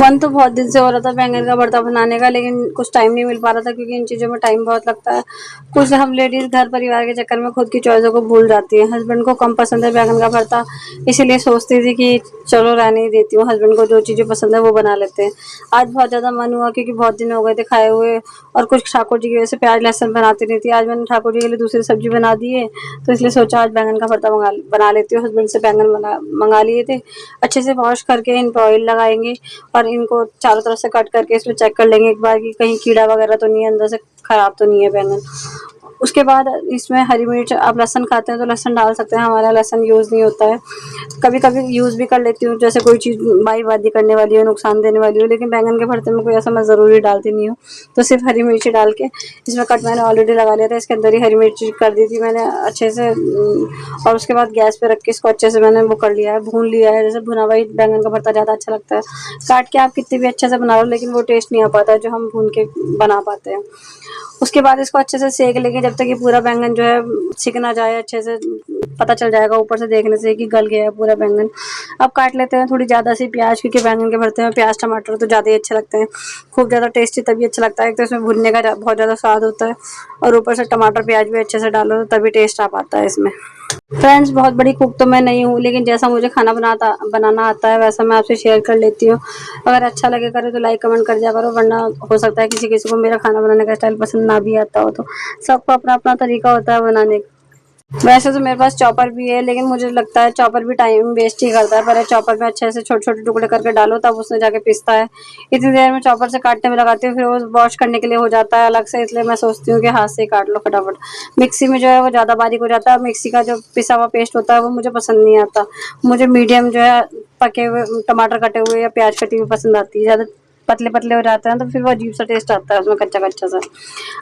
मन तो बहुत दिन से हो रहा था बैंगन का भरता बनाने का, लेकिन कुछ टाइम नहीं मिल पा रहा था क्योंकि इन चीज़ों में टाइम बहुत लगता है। कुछ हम लेडीज़ घर परिवार के चक्कर में खुद की चॉइसों को भूल जाती हैं। हस्बैंड को कम पसंद है बैंगन का भरता, इसीलिए सोचती थी कि चलो रहने ही देती हूँ, हस्बैंड को जो चीज़ें पसंद है वो बना लेते हैं। आज बहुत ज़्यादा मन हुआ क्योंकि बहुत दिन हो गए थे खाए हुए, और कुछ ठाकुर जी की वजह से प्याज लहसुन बनाती नहीं थी। आज मैंने ठाकुर जी के लिए दूसरी सब्जी बना दी है, तो इसलिए सोचा आज बैंगन का भरता बना लेती हूँ। हस्बैंड से बैंगन मंगा लिए थे, अच्छे से वॉश करके इन पर ऑयल लगाएंगे और इनको चारों तरफ से कट करके इसमें चेक कर लेंगे एक बार कि कहीं कीड़ा वगैरह तो नहीं है, अंदर से खराब तो नहीं है बैंगन। उसके बाद इसमें हरी मिर्च, आप लहसुन खाते हैं तो लहसुन डाल सकते हैं, हमारा लहसुन यूज़ नहीं होता है। कभी कभी यूज़ भी कर लेती हूँ, जैसे कोई चीज़ बाई बादी करने वाली हो, नुकसान देने वाली हो, लेकिन बैंगन के भरते में कोई ऐसा मैं ज़रूरी डालती नहीं हूँ। तो सिर्फ हरी मिर्ची डाल के इसमें कट मैंने ऑलरेडी लगा लिया था, इसके अंदर ही हरी मिर्ची कर दी थी मैंने अच्छे से। और उसके बाद गैस पे रख के इसको अच्छे से मैंने वो कर लिया है, भून लिया है। जैसे भुना हुआ ही बैंगन का भरता ज़्यादा अच्छा लगता है। काट के आप कितने भी अच्छे से बना लो, लेकिन वो टेस्ट नहीं आ पाता है जो हम भून के बना पाते हैं। उसके बाद इसको अच्छे से सेक लेंगे जब तक ये पूरा बैंगन जो है सिक ना जाए अच्छे से। पता चल जाएगा ऊपर से देखने से कि गल गया है पूरा बैंगन। अब काट लेते हैं थोड़ी ज़्यादा सी प्याज, क्योंकि बैंगन के भरते में प्याज टमाटर तो ज़्यादा ही अच्छे लगते हैं। खूब ज़्यादा टेस्टी तभी अच्छा लगता है, एक तो इसमें भुनने का बहुत ज़्यादा स्वाद होता है, और ऊपर से टमाटर प्याज भी अच्छे से डालो तभी टेस्ट आ पाता है इसमें। फ्रेंड्स, बहुत बड़ी कुक तो मैं नहीं हूँ, लेकिन जैसा मुझे खाना बनाना आता है वैसा मैं आपसे शेयर कर लेती हूँ। अगर अच्छा लगे करे तो लाइक कमेंट कर दिया करो, वरना हो सकता है किसी किसी को मेरा खाना बनाने का स्टाइल पसंद ना भी आता हो। तो सबका अपना अपना तरीका होता है बनाने का। वैसे तो मेरे पास चॉपर भी है, लेकिन मुझे लगता है चॉपर भी टाइम वेस्ट ही करता है। पहले चॉपर में अच्छे से छोटे छोटे टुकड़े करके डालो, तब उसमें जाके पिसता है। इतनी देर में चॉपर से काटने में लगाती हूँ, फिर वो वॉश करने के लिए हो जाता है अलग से, इसलिए मैं सोचती हूँ कि हाथ से ही काट लो फटाफट। मिक्सी में जो है वो ज़्यादा बारीक हो जाता है, और मिक्सी का जो पिसा हुआ पेस्ट होता है वो मुझे पसंद नहीं आता। मुझे मीडियम जो है पके हुए टमाटर कटे हुए या प्याज कटी हुई पसंद आती है। ज़्यादा पतले पतले हो जाते हैं तो फिर वो अजीब सा टेस्ट आता है उसमें, कच्चा कच्चा सा।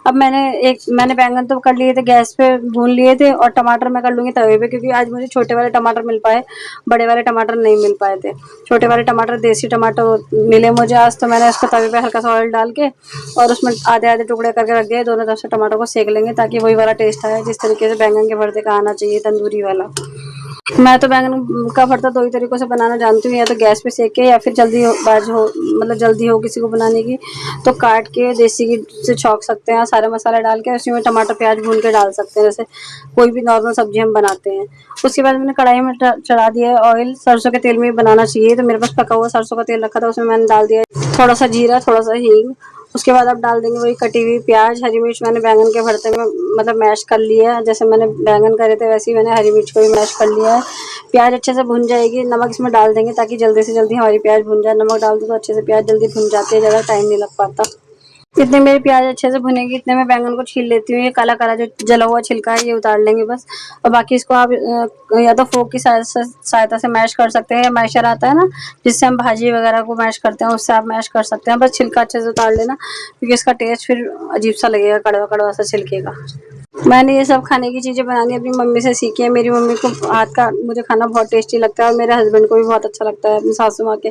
अब मैंने बैंगन तो कर लिए थे, गैस पे भून लिए थे, और टमाटर मैं कर लूँगी तवे पे, क्योंकि आज मुझे छोटे वाले टमाटर मिल पाए, बड़े वाले टमाटर नहीं मिल पाए थे। छोटे वाले टमाटर देसी टमाटर मिले मुझे आज, तो मैंने उसको तवे पे हल्का सा ऑयल डाल के और उसमें आधे आधे टुकड़े करके रख दिए। दोनों तरफ से टमाटर को सेक लेंगे ताकि वही वाला टेस्ट आए जिस तरीके से बैंगन के भरते का आना चाहिए, तंदूरी वाला। मैं तो बैंगन का भरता दो ही तरीकों से बनाना जानती हूँ, या तो गैस पे सेक के, या फिर जल्दी हो बाज हो मतलब जल्दी हो किसी को बनाने की तो काट के देसी घी से छौंक सकते हैं, सारे मसाले डाल के उसी में टमाटर प्याज भून के डाल सकते हैं, जैसे कोई भी नॉर्मल सब्जी हम बनाते हैं। उसके बाद मैंने कढ़ाई में चढ़ा दिया है ऑयल। सरसों के तेल में ही बनाना चाहिए, तो मेरे पास पका हुआ सरसों का तेल रखा था, उसमें मैंने डाल दिया थोड़ा सा जीरा, थोड़ा सा हींग। उसके बाद आप डाल देंगे वही कटी हुई प्याज, हरी मिर्च मैंने बैंगन के भरते में मतलब मैश कर लिया है। जैसे मैंने बैंगन करे थे वैसे ही मैंने हरी मिर्च को भी मैश कर लिया है। प्याज अच्छे से भुन जाएगी, नमक इसमें डाल देंगे ताकि जल्दी से जल्दी हमारी प्याज भुन जाए। नमक डाल दो तो अच्छे से प्याज जल्दी भुन जाती है, ज़्यादा टाइम नहीं लग पाता। जितने मेरी प्याज अच्छे से भुनेगी इतने में बैंगन को छील लेती हूँ। ये काला काला जो जला हुआ छिलका है ये उतार लेंगे बस। और बाकी इसको आप या तो फोक की सहायता से मैश कर सकते हैं, या मैशर आता है ना जिससे हम भाजी वगैरह को मैश करते हैं, उससे आप मैश कर सकते हैं। बस छिलका अच्छे से उतार लेना, क्योंकि इसका टेस्ट फिर अजीब सा लगेगा, कड़वा कड़वा सा छिलके का। मैंने ये सब खाने की चीज़ें बनानी अपनी मम्मी से सीखी है। मेरी मम्मी को हाथ का मुझे खाना बहुत टेस्टी लगता है, और मेरे हस्बैंड को भी बहुत अच्छा लगता है अपनी सासू माँ के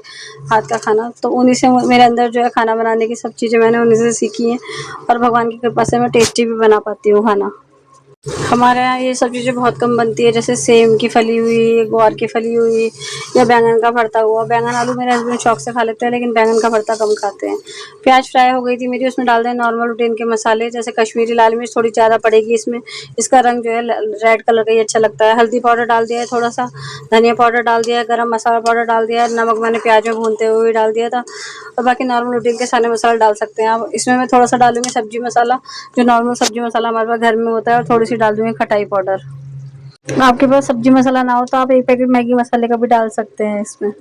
हाथ का खाना। तो उन्हीं से मेरे अंदर जो है खाना बनाने की सब चीज़ें मैंने उन्हीं से सीखी हैं, और भगवान की कृपा से मैं टेस्टी भी बना पाती हूँ खाना। हमारे यहाँ ये सब चीज़ें बहुत कम बनती है, जैसे सेम की फली हुई, ग्वार की फली हुई, या बैंगन का भरता हुआ। बैंगन आलू मेरे हस्बैंड शौक से खा लेते हैं, लेकिन बैंगन का भरता कम खाते हैं। प्याज फ्राई हो गई थी मेरी, उसमें डाल दें नॉर्मल रूटीन के मसाले, जैसे कश्मीरी लाल मिर्च थोड़ी ज़्यादा पड़ेगी इसमें, इसका रंग जो है रेड कलर का ही अच्छा लगता है। हल्दी पाउडर डाल दिया है थोड़ा सा, धनिया पाउडर डाल दिया है, गरम मसाला पाउडर डाल दिया है, नमक मैंने प्याज में भूनते हुए डाल दिया था, और बाकी नॉर्मल रूटीन के सारे मसाले डाल सकते हैं आप। इसमें मैं थोड़ा सा डालूंगी सब्जी मसाला, जो नॉर्मल सब्जी मसाला हमारे पास घर में होता है, और थोड़ी सी डाल दूंगी खटाई पाउडर। आपके पास सब्जी मसाला ना हो तो आप एक पैकेट मैगी मसाले का भी डाल सकते हैं इसमें।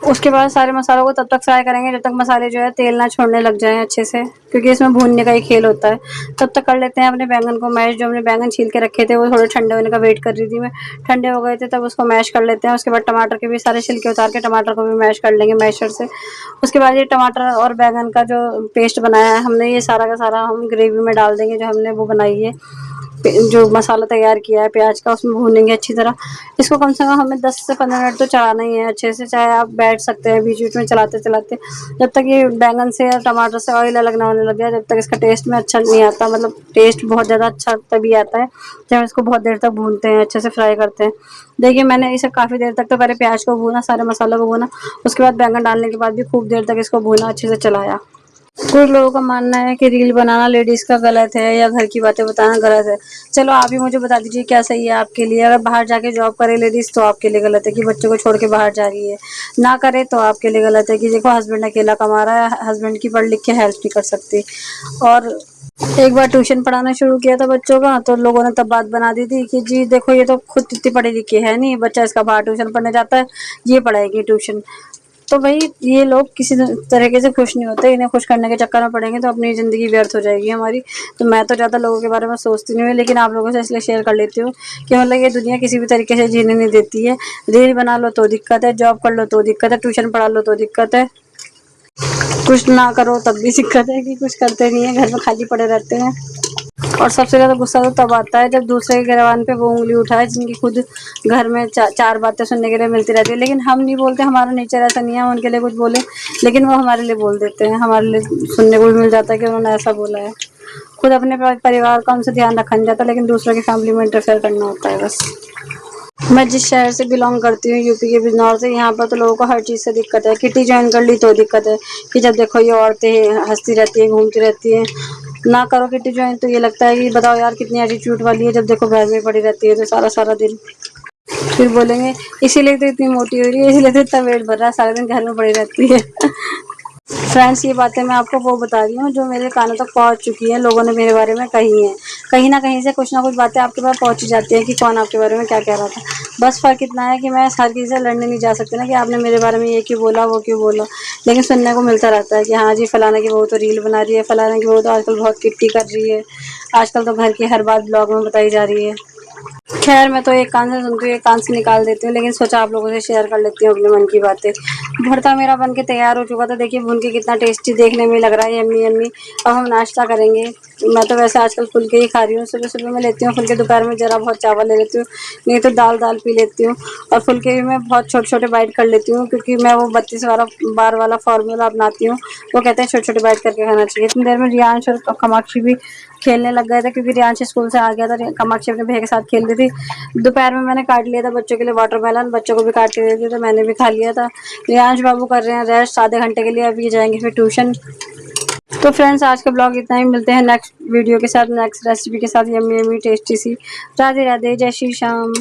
उसके बाद सारे मसालों को तब तक फ्राई करेंगे जब तक मसाले जो है तेल ना छोड़ने लग जाएं अच्छे से, क्योंकि इसमें भूनने का ही खेल होता है। तब तक कर लेते हैं अपने बैंगन को मैश। जो हमने बैंगन छील के रखे थे वो थोड़े ठंडे होने का वेट कर रही थी मैं, ठंडे हो गए थे तब उसको मैश कर लेते हैं। उसके बाद टमाटर के भी सारे छिलके उतार के टमाटर को भी मैश कर लेंगे मैशर से। उसके बाद ये टमाटर और बैंगन का जो पेस्ट बनाया है हमने, ये सारा का सारा हम ग्रेवी में डाल देंगे जो हमने वो बनाई है। जो मसाला तैयार किया है प्याज का उसमें भूनेंगे अच्छी तरह। इसको कम से कम हमें 10 से 15 मिनट तो चलाना ही है अच्छे से, चाहे आप बैठ सकते हैं बीच बीच में चलाते चलाते, जब तक ये बैंगन से या टमाटर से ऑयल अलग ना होने लग जाए, जब तक इसका टेस्ट में अच्छा नहीं आता। मतलब टेस्ट बहुत ज़्यादा अच्छा तभी आता है जब हम इसको बहुत देर तक भूनते हैं, अच्छे से फ्राई करते हैं। देखिए मैंने इसे काफ़ी देर तक तो पहले प्याज को भूना, सारे मसालों को भूना, उसके बाद बैंगन डालने के बाद भी खूब देर तक इसको भूना, अच्छे से चलाया। कुछ लोगों का मानना है कि रील बनाना लेडीज़ का गलत है या घर की बातें बताना गलत है। चलो आप ही मुझे बता दीजिए क्या सही है आपके लिए? अगर बाहर जाके जॉब करे लेडीज़ तो आपके लिए गलत है कि बच्चों को छोड़ के बाहर जा रही है। ना करे तो आपके लिए गलत है कि देखो हस्बैंड अकेला कमा रहा है, हस्बैंड की पढ़ लिख के हेल्प नहीं कर सकती। और एक बार ट्यूशन पढ़ाना शुरू किया था बच्चों का, तो लोगों ने तब बात बना दी थी कि जी देखो ये तो खुद इतनी पढ़ी लिखी है नहीं, बच्चा इसका बाहर ट्यूशन पढ़ने जाता है, ये पढ़ाएगी ट्यूशन। तो भाई ये लोग किसी तरीके से खुश नहीं होते, इन्हें खुश करने के चक्कर में पड़ेंगे तो अपनी ज़िंदगी व्यर्थ हो जाएगी हमारी। तो मैं तो ज़्यादा लोगों के बारे में सोचती नहीं हूँ, लेकिन आप लोगों से इसलिए शेयर कर लेती हूँ कि मतलब ये दुनिया किसी भी तरीके से जीने नहीं देती है। रील बना लो तो दिक्कत है, जॉब कर लो तो दिक्कत है, ट्यूशन पढ़ा लो तो दिक्कत है, कुछ ना करो तब भी दिक्कत है कि कुछ करते नहीं है, घर में खाली पड़े रहते हैं। और सबसे ज़्यादा गुस्सा तो तब आता है जब दूसरे के गिरबान पे वो उँगली उठाए जिनकी खुद घर में चार बातें सुनने के लिए मिलती रहती है। लेकिन हम नहीं बोलते, हमारा नेचर ऐसा नहीं है हम उनके लिए कुछ बोले, लेकिन वो हमारे लिए बोल देते हैं, हमारे लिए सुनने को भी मिल जाता है कि उन्होंने ऐसा बोला है। खुद अपने परिवार का उनसे ध्यान रखा नहीं जाता, लेकिन दूसरों की फैमिली में इंटरफेयर करना होता है बस। मैं जिस शहर से बिलोंग करती हूँ यूपी के बिजनौर से, यहाँ पर तो लोगों को हर चीज़ से दिक्कत है। किटी ज्वाइन कर ली तो दिक्कत है कि जब देखो ये औरतें हंसती रहती हैं, घूमती रहती हैं। ना करो किटी ज्वाइन तो ये लगता है कि बताओ यार कितनी एटीट्यूड वाली है, जब देखो घर में पड़ी रहती है तो सारा सारा दिन। फिर बोलेंगे इसीलिए तो इतनी मोटी हो रही है, इसीलिए तो इतना वेट बढ़ रहा है, सारा दिन घर में पड़ी रहती है। फ्रेंड्स ये बातें मैं आपको वो बता रही हूँ जो मेरे कानों तक पहुँच चुकी हैं, लोगों ने मेरे बारे में कही हैं। कहीं न कहीं से कुछ ना कुछ बातें आपके पास पहुँच ही जाती हैं कि कौन आपके बारे में क्या कह रहा था। बस फ़र्क इतना है कि मैं हर किसी से लड़ने नहीं जा सकती ना कि आपने मेरे बारे में ये क्यों बोला, वो क्यों बोला। लेकिन सुनने को मिलता रहता है कि हाँ जी, फलाना की बहू तो रील बना रही है, फलाना की बहू तो आजकल बहुत किट्टी कर रही है। आजकल तो घर की हर बात ब्लॉग में बताई जा रही है। खैर मैं तो एक कान से सुनती हूँ, एक कान से निकाल देती हूँ, लेकिन सोचा आप लोगों से शेयर कर लेती हूँ अपने मन की बातें। भरता मेरा बन के तैयार हो चुका था, देखिए भून के कितना टेस्टी देखने में लग रहा है, यम्मी यम्मी। अब हम नाश्ता करेंगे। मैं तो वैसे आजकल फुल्के ही खा रही हूँ, सुबह-सुबह मैं लेती हूँ फुल्के, दोपहर में ज़रा बहुत चावल ले लेती हूँ, नहीं तो दाल पी लेती हूँ। और फुल्के भी मैं बहुत छोटे-छोटे बाइट कर लेती हूँ क्योंकि मैं वो 32 वाला बार वाला फ़ॉर्मूला अपनाती हूँ। वो कहते हैं छोटे-छोटे बाइट करके खाना चाहिए। इतनी देर में रियांश और कामाक्षी भी खेलने लग गए थे क्योंकि रियांश स्कूल से आ गया था, कामाक्षी अपने भैया के साथ खेल रही थी। दोपहर में मैंने काट लिया था बच्चों के लिए वाटरमेलन, बच्चों को भी काट के दे दिया था, मैंने भी खा लिया था। रियांश बाबू कर रहे हैं रेस्ट आधे घंटे के लिए, अभी जाएंगे फिर ट्यूशन। तो फ्रेंड्स आज का ब्लॉग इतना ही, मिलते हैं नेक्स्ट वीडियो के साथ, नेक्स्ट रेसिपी के साथ, यम्मी यम्मी टेस्टी सी। राधे राधे, जय श्री श्याम।